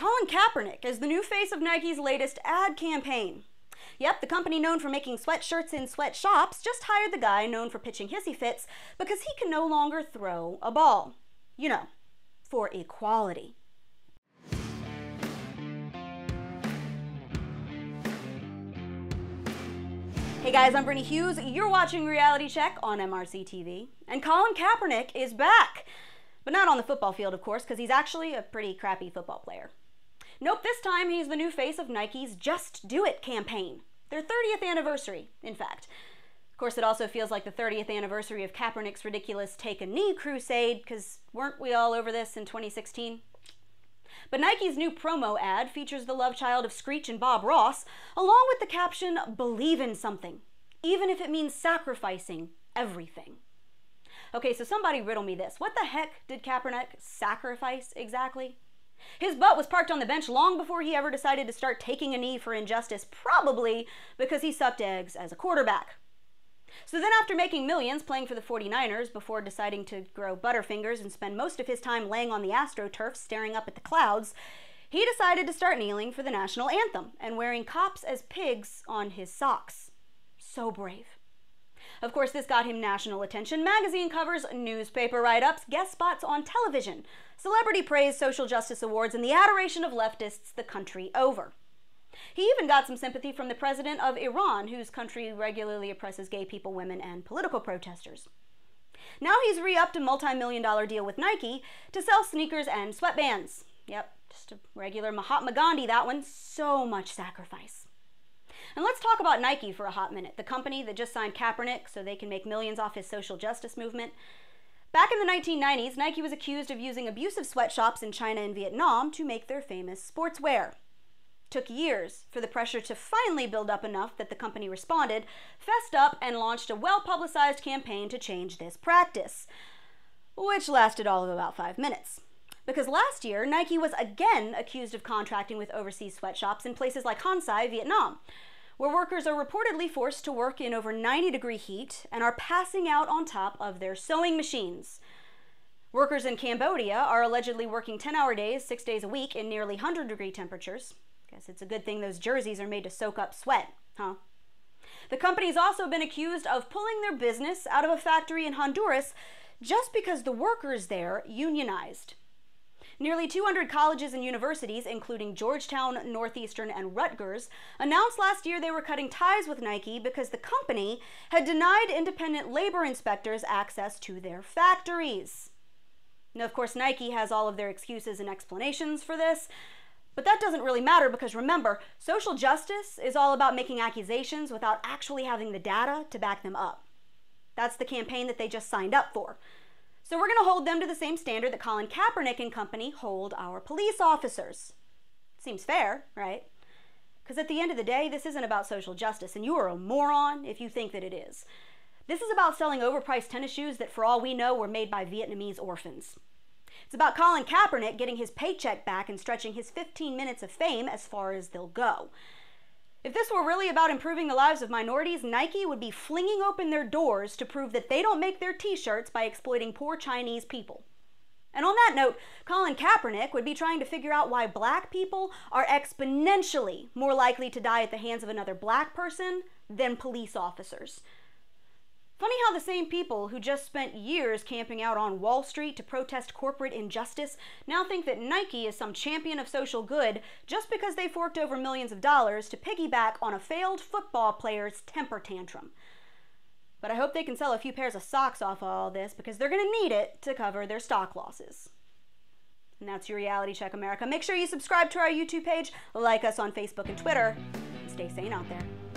Colin Kaepernick is the new face of Nike's latest ad campaign. Yep, the company known for making sweatshirts in sweatshops just hired the guy known for pitching hissy fits because he can no longer throw a ball. You know, for equality. Hey guys, I'm Brittany Hughes. You're watching Reality Check on MRC TV. And Colin Kaepernick is back. But not on the football field, of course, because he's actually a pretty crappy football player. Nope, this time he's the new face of Nike's Just Do It campaign. Their 30th anniversary, in fact. Of course, it also feels like the 30th anniversary of Kaepernick's ridiculous Take a Knee crusade, because weren't we all over this in 2016? But Nike's new promo ad features the love child of Screech and Bob Ross, along with the caption, "Believe in something, even if it means sacrificing everything." Okay, so somebody riddle me this. What the heck did Kaepernick sacrifice exactly? His butt was parked on the bench long before he ever decided to start taking a knee for injustice, probably because he sucked eggs as a quarterback. So then after making millions playing for the 49ers before deciding to grow butterfingers and spend most of his time laying on the AstroTurf staring up at the clouds, he decided to start kneeling for the national anthem and wearing cops as pigs on his socks. So brave. Of course, this got him national attention, magazine covers, newspaper write-ups, guest spots on television, celebrity praise, social justice awards, and the adoration of leftists the country over. He even got some sympathy from the president of Iran, whose country regularly oppresses gay people, women, and political protesters. Now he's re-upped a multi-million-dollar deal with Nike to sell sneakers and sweatbands. Yep, just a regular Mahatma Gandhi, that one. So much sacrifice. And let's talk about Nike for a hot minute, the company that just signed Kaepernick so they can make millions off his social justice movement. Back in the 1990s, Nike was accused of using abusive sweatshops in China and Vietnam to make their famous sportswear. Took years for the pressure to finally build up enough that the company responded, fessed up, and launched a well-publicized campaign to change this practice, which lasted all of about 5 minutes. Because last year, Nike was again accused of contracting with overseas sweatshops in places like Hissy, Vietnam, where workers are reportedly forced to work in over 90-degree heat and are passing out on top of their sewing machines. Workers in Cambodia are allegedly working 10-hour days, 6 days a week in nearly 100-degree temperatures. Guess it's a good thing those jerseys are made to soak up sweat, huh? The company's also been accused of pulling their business out of a factory in Honduras just because the workers there unionized. Nearly 200 colleges and universities, including Georgetown, Northeastern, and Rutgers, announced last year they were cutting ties with Nike because the company had denied independent labor inspectors access to their factories. Now, of course, Nike has all of their excuses and explanations for this, but that doesn't really matter because remember, social justice is all about making accusations without actually having the data to back them up. That's the campaign that they just signed up for. So we're going to hold them to the same standard that Colin Kaepernick and company hold our police officers. Seems fair, right? Because at the end of the day, this isn't about social justice, and you are a moron if you think that it is. This is about selling overpriced tennis shoes that, for all we know, were made by Vietnamese orphans. It's about Colin Kaepernick getting his paycheck back and stretching his 15 minutes of fame as far as they'll go. If this were really about improving the lives of minorities, Nike would be flinging open their doors to prove that they don't make their t-shirts by exploiting poor Chinese people. And on that note, Colin Kaepernick would be trying to figure out why black people are exponentially more likely to die at the hands of another black person than police officers. Funny how the same people who just spent years camping out on Wall Street to protest corporate injustice now think that Nike is some champion of social good just because they forked over millions of dollars to piggyback on a failed football player's temper tantrum. But I hope they can sell a few pairs of socks off all this because they're going to need it to cover their stock losses. And that's your Reality Check, America. Make sure you subscribe to our YouTube page, like us on Facebook and Twitter, and stay sane out there.